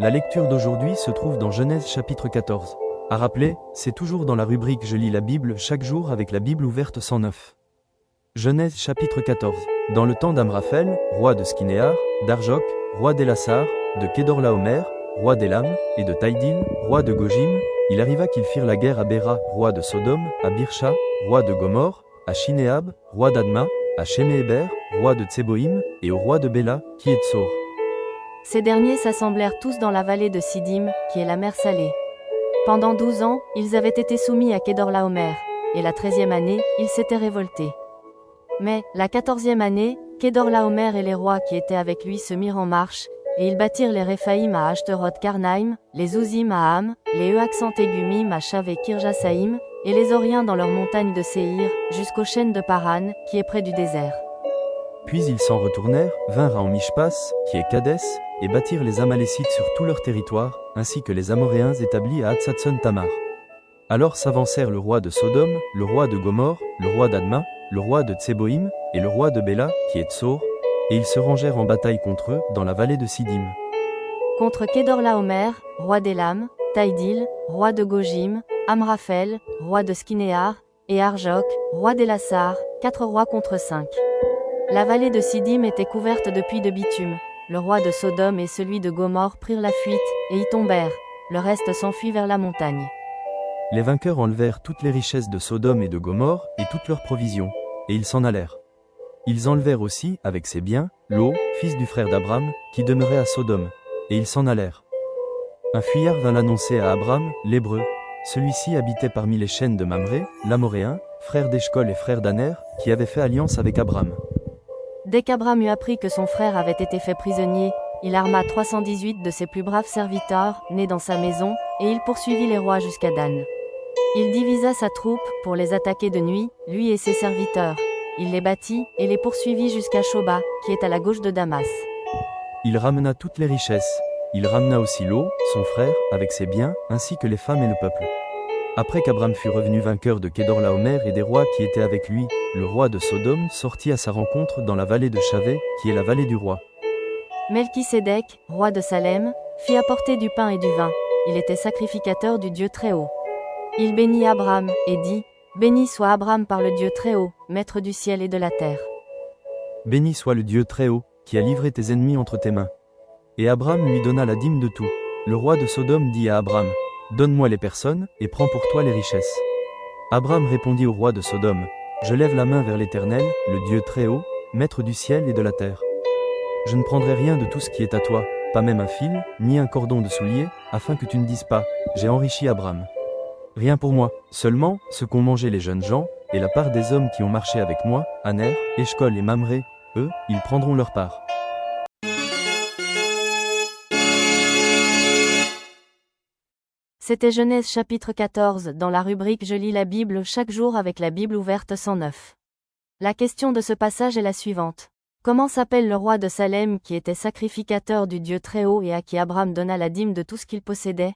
La lecture d'aujourd'hui se trouve dans Genèse chapitre 14. À rappeler, c'est toujours dans la rubrique Je lis la Bible chaque jour avec la Bible ouverte 109. Genèse chapitre 14. Dans le temps d'Amraphel, roi de Skinéar, d'Arjok, roi d'Élassar, de Kedorlaomer, roi d'Élam, et de Taïdil, roi de Gojim, il arriva qu'ils firent la guerre à Béra, roi de Sodome, à Birsha, roi de Gomorre, à Shinéab, roi d'Adma, à Sheméhéber, roi de Tseboïm, et au roi de Béla, qui est Tsor. Ces derniers s'assemblèrent tous dans la vallée de Siddim, qui est la mer Salée. Pendant 12 ans, ils avaient été soumis à Kedorlaomer, et la 13e année, ils s'étaient révoltés. Mais, la 14e année, Kedorlaomer et les rois qui étaient avec lui se mirent en marche, et ils bâtirent les Réphaïm à Ashteroth-Karnaïm, les Ouzim à Ham, les Euaxantégumim à Chav et Kirjasaïm, et les Oriens dans leurs montagnes de Séhir, jusqu'aux chênes de Paran, qui est près du désert. Puis ils s'en retournèrent, vinrent à Mishpas, qui est Kadès, et bâtirent les Amalécites sur tout leur territoire, ainsi que les Amoréens établis à Hatsatson-Tamar. Alors s'avancèrent le roi de Sodome, le roi de Gomorre, le roi d'Adma, le roi de Tseboïm, et le roi de Béla, qui est Tsor, et ils se rangèrent en bataille contre eux, dans la vallée de Siddim. Contre Kedorlaomer, roi d'Élam, Taïdil, roi de Gojim, Amraphel, roi de Skinéar, et Arjok, roi d'Élassar, 4 rois contre 5. La vallée de Siddim était couverte de puits de bitume. Le roi de Sodome et celui de Gomorre prirent la fuite, et y tombèrent. Le reste s'enfuit vers la montagne. Les vainqueurs enlevèrent toutes les richesses de Sodome et de Gomorre, et toutes leurs provisions, et ils s'en allèrent. Ils enlevèrent aussi, avec ses biens, Lot, fils du frère d'Abram, qui demeurait à Sodome, et ils s'en allèrent. Un fuyard vint l'annoncer à Abram, l'Hébreu. Celui-ci habitait parmi les chênes de Mamré, l'Amoréen, frère d'Eshcol et frère d'Aner, qui avait fait alliance avec Abram. Dès qu'Abram eut appris que son frère avait été fait prisonnier, il arma 318 de ses plus braves serviteurs, nés dans sa maison, et il poursuivit les rois jusqu'à Dan. Il divisa sa troupe, pour les attaquer de nuit, lui et ses serviteurs. Il les battit, et les poursuivit jusqu'à Shoba, qui est à la gauche de Damas. Il ramena toutes les richesses. Il ramena aussi Lot, son frère, avec ses biens, ainsi que les femmes et le peuple. Après qu'Abram fut revenu vainqueur de Kedorlaomer et des rois qui étaient avec lui, le roi de Sodome sortit à sa rencontre dans la vallée de Chavé, qui est la vallée du roi. Melchisédek, roi de Salem, fit apporter du pain et du vin. Il était sacrificateur du Dieu Très-Haut. Il bénit Abram, et dit, « Béni soit Abram par le Dieu Très-Haut, maître du ciel et de la terre. » Béni soit le Dieu Très-Haut, qui a livré tes ennemis entre tes mains. Et Abram lui donna la dîme de tout. Le roi de Sodome dit à Abram, « Donne-moi les personnes, et prends pour toi les richesses. » Abram répondit au roi de Sodome, « Je lève la main vers l'Éternel, le Dieu Très-Haut, maître du ciel et de la terre. Je ne prendrai rien de tout ce qui est à toi, pas même un fil, ni un cordon de soulier, afin que tu ne dises pas, j'ai enrichi Abram. Rien pour moi, seulement, ce qu'ont mangé les jeunes gens, et la part des hommes qui ont marché avec moi, Aner, Eshcol et Mamré, eux, ils prendront leur part. » C'était Genèse chapitre 14 dans la rubrique Je lis la Bible chaque jour avec la Bible ouverte 109. La question de ce passage est la suivante. Comment s'appelle le roi de Salem qui était sacrificateur du Dieu Très-Haut et à qui Abram donna la dîme de tout ce qu'il possédait?